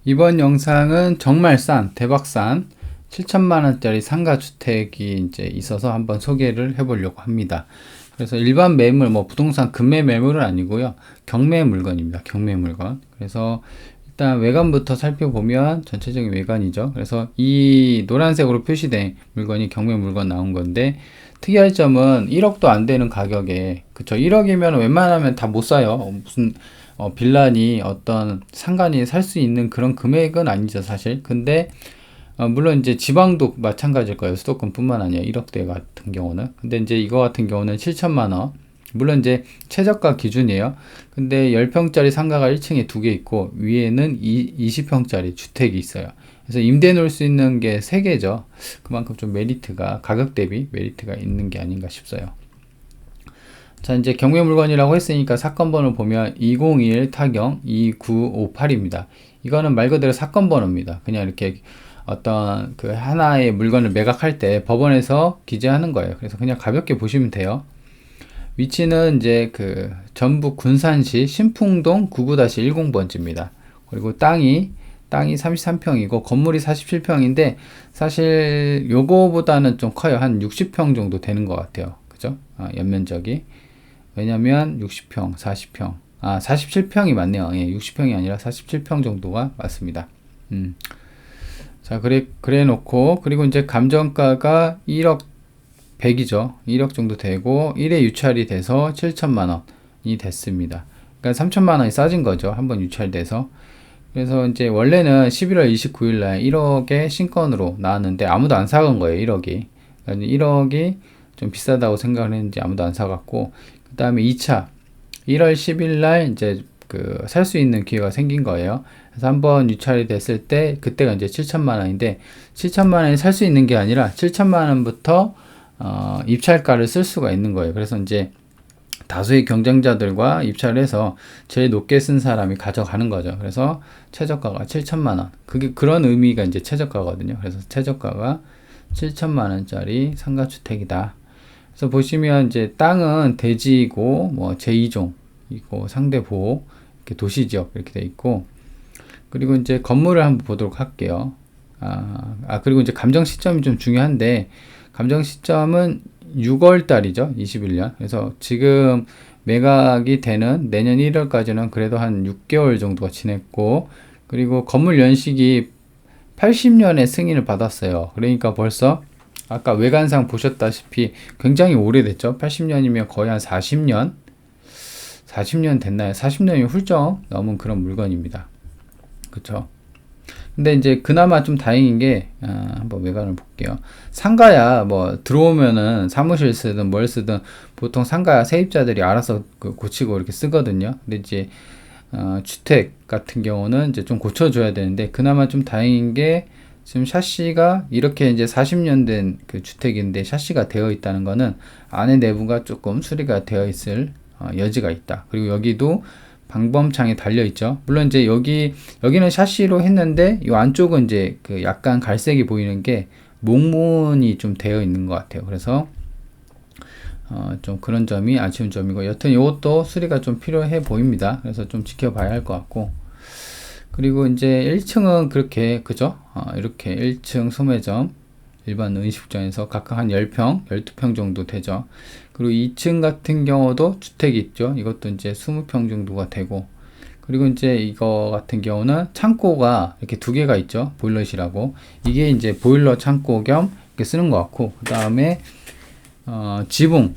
이번 영상은 정말 싼, 대박 싼 7천만 원짜리 상가주택이 이제 있어서 한번 소개를 해보려고 합니다. 그래서 일반 매물, 뭐 부동산 금매 매물은 아니고요. 경매 물건입니다. 경매 물건. 그래서 일단 외관부터 살펴보면 전체적인 외관이죠. 그래서 이 노란색으로 표시된 물건이 경매 물건 나온 건데 특이할 점은 1억도 안 되는 가격에, 그쵸? 1억이면 웬만하면 다 못 사요. 무슨 빌라니 어떤 상가니 살 수 있는 그런 금액은 아니죠, 사실. 근데 물론 이제 지방도 마찬가지일 거예요. 수도권뿐만 아니라 1억대 같은 경우는. 근데 이제 이거 같은 경우는 7천만 원. 물론 이제 최저가 기준이에요. 근데 10평짜리 상가가 1층에 2개 있고 위에는 20평짜리 주택이 있어요. 그래서 임대 놓을 수 있는 게 3개죠. 그만큼 좀 메리트가, 가격 대비 메리트가 있는 게 아닌가 싶어요. 자, 이제 경매 물건이라고 했으니까 사건 번호 보면 201 타경 2958입니다. 이거는 말 그대로 사건 번호입니다. 그냥 이렇게 어떤 그 하나의 물건을 매각할 때 법원에서 기재하는 거예요. 그래서 그냥 가볍게 보시면 돼요. 위치는 이제 그 전북 군산시 신풍동 99-10번지입니다. 그리고 땅이 33평이고 건물이 47평인데 사실 요거보다는 좀 커요. 한 60평 정도 되는 것 같아요. 그죠? 연면적이. 왜냐면 60평, 40평, 47평이 맞네요. 예, 60평이 아니라 47평 정도가 맞습니다. 자, 그래 놓고, 그리고 이제 감정가가 1억 100이죠. 1억 정도 되고, 1회 유찰이 돼서 7천만 원이 됐습니다. 그러니까 3천만 원이 싸진 거죠. 한번 유찰돼서. 그래서 이제 원래는 11월 29일 날 1억에 신건으로 나왔는데 아무도 안 사간 거예요. 1억이. 그러니까 1억이 좀 비싸다고 생각을 했는지 아무도 안 사갔고, 그 다음에 2차 1월 10일 날 이제 그 살 수 있는 기회가 생긴 거예요. 그래서 한번 유찰이 됐을 때 그때가 이제 7천만 원인데 7천만 원이 살 수 있는 게 아니라 7천만 원부터 입찰가를 쓸 수가 있는 거예요. 그래서 이제 다수의 경쟁자들과 입찰을 해서 제일 높게 쓴 사람이 가져가는 거죠. 그래서 최저가가 7천만 원. 그게 그런 의미가 이제 최저가거든요. 그래서 최저가가 7천만 원짜리 상가주택이다. 그래서 보시면 이제 땅은 대지이고 뭐 제2종이고 상대보호 이렇게 도시지역 이렇게 돼 있고 그리고 이제 건물을 한번 보도록 할게요. 그리고 이제 감정 시점이 좀 중요한데 감정 시점은 6월 달이죠. 21년. 그래서 지금 매각이 되는 내년 1월까지는 그래도 한 6개월 정도가 지냈고 그리고 건물 연식이 80년에 승인을 받았어요. 그러니까 벌써 아까 외관상 보셨다시피 굉장히 오래됐죠. 80년이면 거의 한 40년 됐나요? 40년이 훌쩍 넘은 그런 물건입니다. 그쵸? 근데 이제 그나마 좀 다행인 게 한번 외관을 볼게요. 상가야 뭐 들어오면은 사무실 쓰든 뭘 쓰든 보통 상가 세입자들이 알아서 고치고 이렇게 쓰거든요. 근데 이제 주택 같은 경우는 이제 좀 고쳐줘야 되는데 그나마 좀 다행인 게 지금 샤시가 이렇게 이제 40년 된 그 주택인데 샤시가 되어 있다는 거는 안에 내부가 조금 수리가 되어 있을 여지가 있다. 그리고 여기도 방범창에 달려 있죠. 물론 이제 여기는 샤시로 했는데 이 안쪽은 이제 그 약간 갈색이 보이는 게 목문이 좀 되어 있는 것 같아요. 그래서 좀 그런 점이 아쉬운 점이고 여튼 이것도 수리가 좀 필요해 보입니다. 그래서 좀 지켜봐야 할 것 같고 그리고 이제 1층은 그렇게 그죠? 이렇게 1층 소매점 일반 은식장에서 각각 한 10평, 12평 정도 되죠. 그리고 2층 같은 경우도 주택이 있죠. 이것도 이제 20평 정도가 되고 그리고 이제 이거 같은 경우는 창고가 이렇게 2개가 있죠. 보일러실하고 이게 이제 보일러 창고 겸 이렇게 쓰는 것 같고 그 다음에 지붕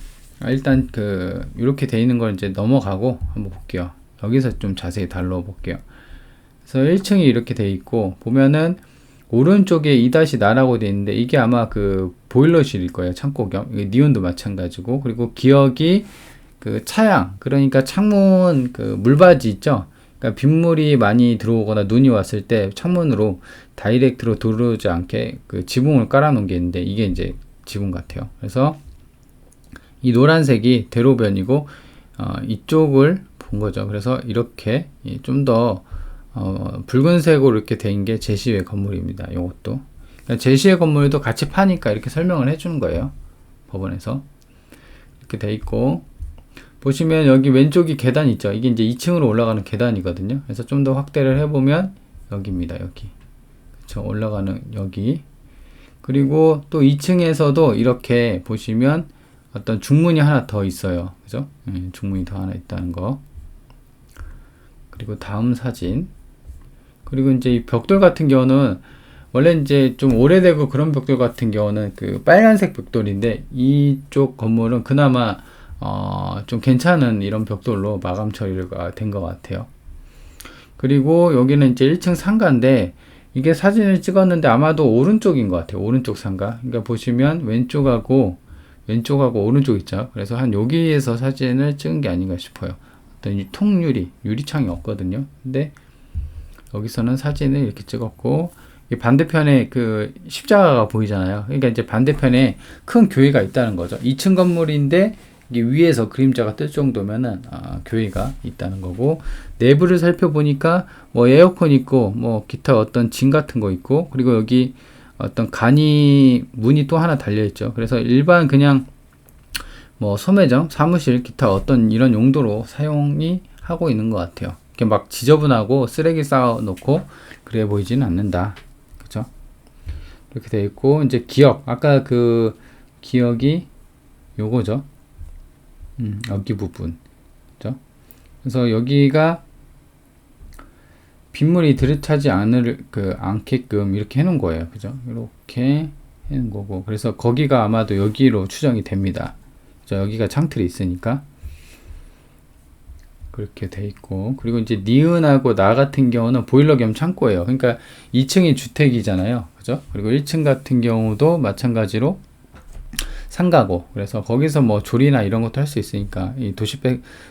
일단 그 이렇게 돼 있는 걸 이제 넘어가고 한번 볼게요. 여기서 좀 자세히 달러 볼게요. 그래서 1층이 이렇게 돼 있고 보면은 오른쪽에 2-나라고 돼 있는데 이게 아마 그 보일러실일 거예요. 창고 겸. 니온도 마찬가지고 그리고 기역이 그 차양 그러니까 창문 그 물받이 있죠. 그러니까 빗물이 많이 들어오거나 눈이 왔을 때 창문으로 다이렉트로 들어오지 않게 그 지붕을 깔아 놓은 게 있는데 이게 이제 지붕 같아요. 그래서 이 노란색이 대로변이고 이쪽을 본 거죠. 그래서 이렇게 좀 더 붉은색으로 이렇게 된 게 제시외 건물입니다. 이것도 그러니까 제시외 건물도 같이 파니까 이렇게 설명을 해주는 거예요. 법원에서 이렇게 돼 있고 보시면 여기 왼쪽이 계단 있죠. 이게 이제 2층으로 올라가는 계단이거든요. 그래서 좀 더 확대를 해보면 여기입니다. 여기. 그쵸. 올라가는 여기. 그리고 또 2층에서도 이렇게 보시면 어떤 중문이 하나 더 있어요. 그죠? 중문이 더 하나 있다는 거. 그리고 다음 사진. 그리고 이제 이 벽돌 같은 경우는 원래 이제 좀 오래되고 그런 벽돌 같은 경우는 그 빨간색 벽돌인데 이쪽 건물은 그나마 좀 괜찮은 이런 벽돌로 마감 처리가 된 것 같아요. 그리고 여기는 이제 1층 상가인데 이게 사진을 찍었는데 아마도 오른쪽인 것 같아요. 오른쪽 상가. 그러니까 보시면 왼쪽하고 오른쪽 있죠. 그래서 한 여기에서 사진을 찍은 게 아닌가 싶어요. 어떤 이 유리창이 없거든요. 근데 여기서는 사진을 이렇게 찍었고, 이 반대편에 그 십자가가 보이잖아요. 그러니까 이제 반대편에 큰 교회가 있다는 거죠. 2층 건물인데 이게 위에서 그림자가 뜰 정도면은 교회가 있다는 거고, 내부를 살펴보니까 뭐 에어컨 있고 뭐 기타 어떤 진 같은 거 있고, 그리고 여기 어떤 문이 또 하나 달려 있죠. 그래서 일반 그냥 뭐 소매점, 사무실, 기타 어떤 이런 용도로 사용이 하고 있는 것 같아요. 이렇게 막 지저분하고 쓰레기 쌓아 놓고 그래 보이지는 않는다. 그죠? 이렇게 되어 있고, 이제 기역. 아까 그 기역이 요거죠. 여기 부분. 그죠? 그래서 여기가 빗물이 들이차지 않게끔 이렇게 해놓은 거예요. 그죠? 이렇게 해놓은 거고. 그래서 거기가 아마도 여기로 추정이 됩니다. 그죠? 여기가 창틀이 있으니까. 그렇게 돼 있고, 그리고 이제 니은하고 나 같은 경우는 보일러 겸 창고예요. 그러니까 2층이 주택이잖아요. 그죠? 그리고 1층 같은 경우도 마찬가지로 상가고, 그래서 거기서 뭐 조리나 이런 것도 할 수 있으니까 이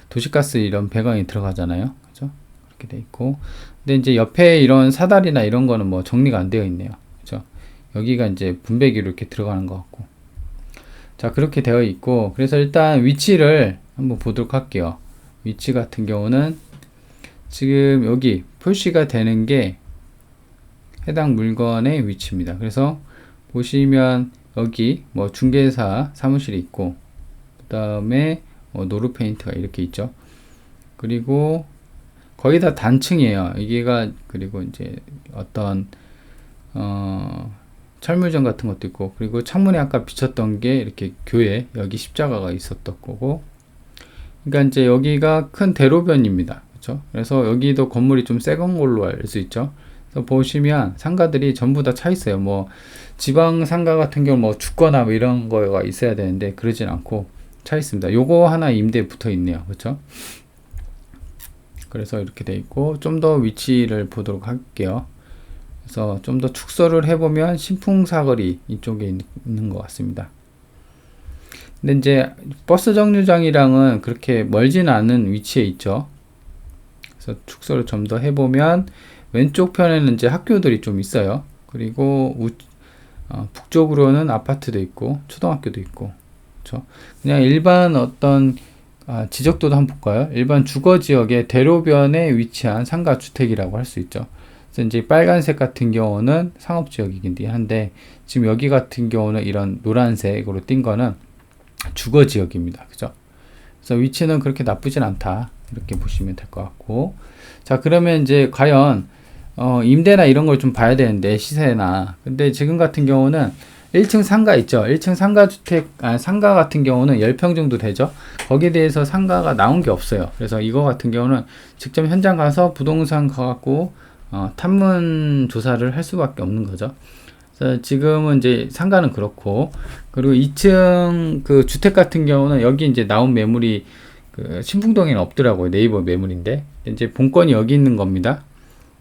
도시가스 이런 배관이 들어가잖아요. 그죠? 그렇게 돼 있고, 근데 이제 옆에 이런 사다리나 이런 거는 뭐 정리가 안 되어 있네요. 그죠? 여기가 이제 분배기로 이렇게 들어가는 것 같고. 자, 그렇게 되어 있고, 그래서 일단 위치를 한번 보도록 할게요. 위치 같은 경우는 지금 여기 표시가 되는 게 해당 물건의 위치입니다. 그래서 보시면 여기 뭐 중개사 사무실이 있고, 그 다음에 노루 페인트가 이렇게 있죠. 그리고 거의 다 단층이에요. 이게가, 그리고 이제 어떤 철물점 같은 것도 있고, 그리고 창문에 아까 비쳤던 게 이렇게 교회, 여기 십자가가 있었던 거고, 그러니까 이제 여기가 큰 대로변입니다. 그렇죠? 그래서 여기도 건물이 좀 새건 걸로 알 수 있죠. 그래서 보시면 상가들이 전부 다 차 있어요. 뭐 지방 상가 같은 경우 뭐 죽거나 뭐 이런 거가 있어야 되는데 그러진 않고 차 있습니다. 요거 하나 임대에 붙어 있네요. 그렇죠? 그래서 이렇게 돼 있고, 좀 더 위치를 보도록 할게요. 그래서 좀 더 축소를 해보면 신풍사거리 이쪽에 있는 것 같습니다. 근데 이제 버스 정류장이랑은 그렇게 멀지는 않은 위치에 있죠. 그래서 축소를 좀 더 해보면 왼쪽 편에는 이제 학교들이 좀 있어요. 그리고 북쪽으로는 아파트도 있고 초등학교도 있고, 그렇죠? 그냥 일반 어떤 지적도도 한번 볼까요? 일반 주거 지역의 대로변에 위치한 상가 주택이라고 할 수 있죠. 그래서 이제 빨간색 같은 경우는 상업 지역이긴 한데, 지금 여기 같은 경우는 이런 노란색으로 띈 거는 주거 지역입니다. 그죠? 그래서 위치는 그렇게 나쁘진 않다. 이렇게 보시면 될 것 같고. 자, 그러면 이제 과연 임대나 이런 걸 좀 봐야 되는데, 시세나. 근데 지금 같은 경우는 1층 상가 있죠. 1층 상가 상가 같은 경우는 10평 정도 되죠. 거기에 대해서 상가가 나온 게 없어요. 그래서 이거 같은 경우는 직접 현장 가서 부동산 가갖고 탐문 조사를 할 수밖에 없는 거죠. 지금은 이제 상가는 그렇고, 그리고 2층 그 주택 같은 경우는 여기 이제 나온 매물이 그 신풍동에는 없더라고요. 네이버 매물인데 이제 본건이 여기 있는 겁니다.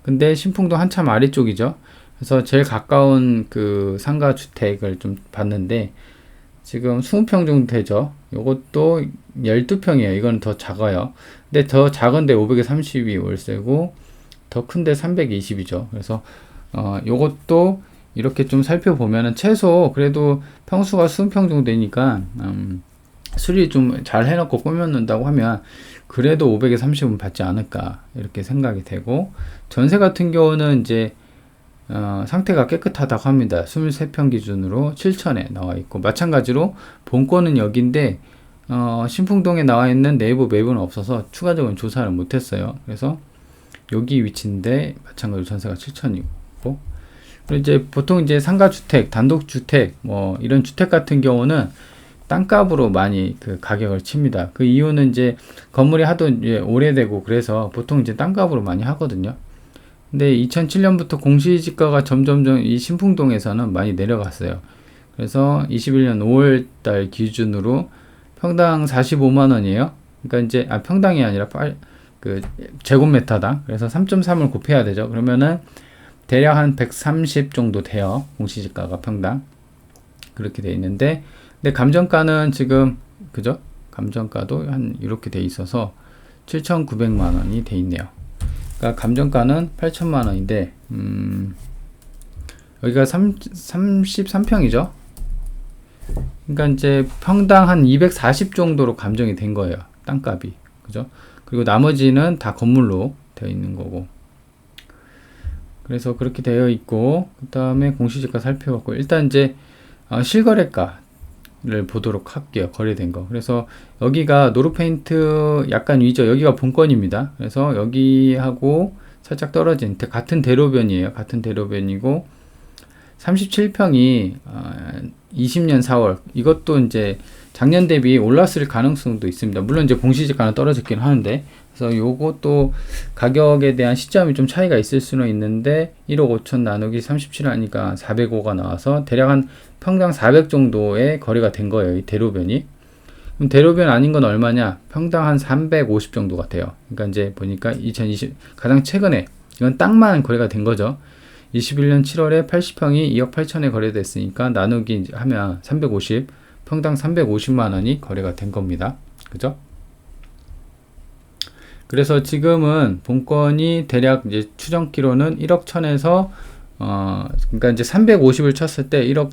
근데 신풍동 한참 아래쪽이죠. 그래서 제일 가까운 그 상가 주택을 좀 봤는데 지금 20평 정도 되죠. 요것도 12평이에요. 이건 더 작아요. 근데 더 작은데 530이 월세고 더 큰데 320이죠. 그래서 요것도 이렇게 좀 살펴보면은 최소 그래도 평수가 20평 정도 되니까 수리 좀 잘 해놓고 꾸며놓는다고 하면 그래도 500에 30은 받지 않을까 이렇게 생각이 되고, 전세 같은 경우는 이제 상태가 깨끗하다고 합니다. 23평 기준으로 7천에 나와 있고, 마찬가지로 본건은 여기인데 신풍동에 나와 있는 네이버 매물은 없어서 추가적인 조사를 못했어요. 그래서 여기 위치인데 마찬가지로 전세가 7천이고, 그리고 이제 보통 이제 상가주택, 단독주택, 뭐 이런 주택 같은 경우는 땅값으로 많이 그 가격을 칩니다. 그 이유는 이제 건물이 하도 이제 오래되고 그래서 보통 이제 땅값으로 많이 하거든요. 근데 2007년부터 공시지가가 점점점 이 신풍동에서는 많이 내려갔어요. 그래서 21년 5월달 기준으로 평당 45만 원이에요. 그러니까 이제 평당이 아니라 그 제곱미터당. 그래서 3.3을 곱해야 되죠. 그러면은 대략 한 130 정도 돼요. 공시지가가 평당. 그렇게 돼 있는데, 근데 감정가는 지금 그죠? 감정가도 한 이렇게 돼 있어서 7,900만 원이 돼 있네요. 그러니까 감정가는 8천만 원인데 여기가 33평이죠. 그러니까 이제 평당 한 240 정도로 감정이 된 거예요. 땅값이. 그죠? 그리고 나머지는 다 건물로 되어 있는 거고. 그래서 그렇게 되어 있고, 그 다음에 공시지가 살펴봤고, 일단 이제 실거래가를 보도록 할게요. 거래된 거. 그래서 여기가 노루페인트 약간 위죠. 여기가 본건입니다. 그래서 여기하고 살짝 떨어진 같은 대로변이에요. 같은 대로변이고 37평이 20년 4월, 이것도 이제 작년 대비 올랐을 가능성도 있습니다. 물론 이제 공시지가는 떨어졌긴 하는데, 그래서 요것도 가격에 대한 시점이 좀 차이가 있을 수는 있는데 1억 5천 나누기 37 하니까 405가 나와서 대략 한 평당 400 정도의 거래가 된 거예요. 이 대로변이. 그럼 대로변 아닌 건 얼마냐? 평당 한 350 정도 같아요. 그러니까 이제 보니까 2020 가장 최근에 이건 땅만 거래가 된 거죠. 21년 7월에 80평이 2억 8천에 거래됐으니까 나누기 하면 350, 평당 350만 원이 거래가 된 겁니다. 그죠? 그래서 지금은 본건이 대략 이제 추정키로는 1억 1000에서 그러니까 이제 350을 쳤을 때 1억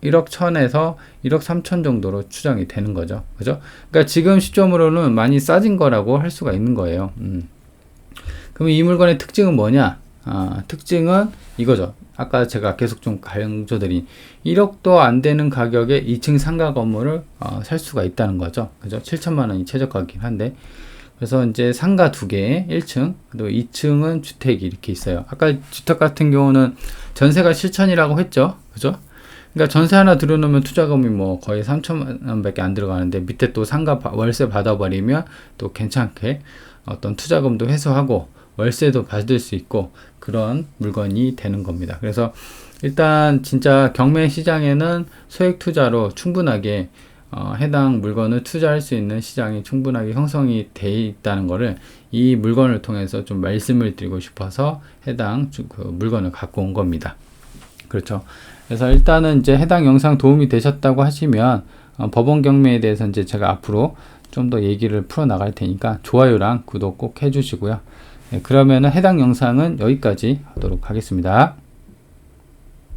1000에서 1억 3000 정도로 추정이 되는 거죠. 그죠? 그러니까 지금 시점으로는 많이 싸진 거라고 할 수가 있는 거예요. 그럼 이 물건의 특징은 뭐냐? 특징은 이거죠. 아까 제가 계속 좀 강조드린 1억도 안 되는 가격에 2층 상가 건물을 살 수가 있다는 거죠. 그죠? 7천만 원이 최저가긴 한데, 그래서 이제 상가 2개, 1층, 그리고 2층은 주택이 이렇게 있어요. 아까 주택 같은 경우는 전세가 7천이라고 했죠. 그죠? 그러니까 전세 하나 들여놓으면 투자금이 뭐 거의 3천만 원밖에 안 들어가는데, 밑에 또 상가 월세 받아버리면 또 괜찮게 어떤 투자금도 해소하고 월세도 받을 수 있고 그런 물건이 되는 겁니다. 그래서 일단 진짜 경매 시장에는 소액 투자로 충분하게 해당 물건을 투자할 수 있는 시장이 충분하게 형성이 돼 있다는 것을 이 물건을 통해서 좀 말씀을 드리고 싶어서 해당 그 물건을 갖고 온 겁니다. 그렇죠. 그래서 일단은 이제 해당 영상 도움이 되셨다고 하시면 법원 경매에 대해서 이제 제가 앞으로 좀 더 얘기를 풀어 나갈 테니까 좋아요랑 구독 꼭 해주시고요. 네, 그러면은 해당 영상은 여기까지 하도록 하겠습니다.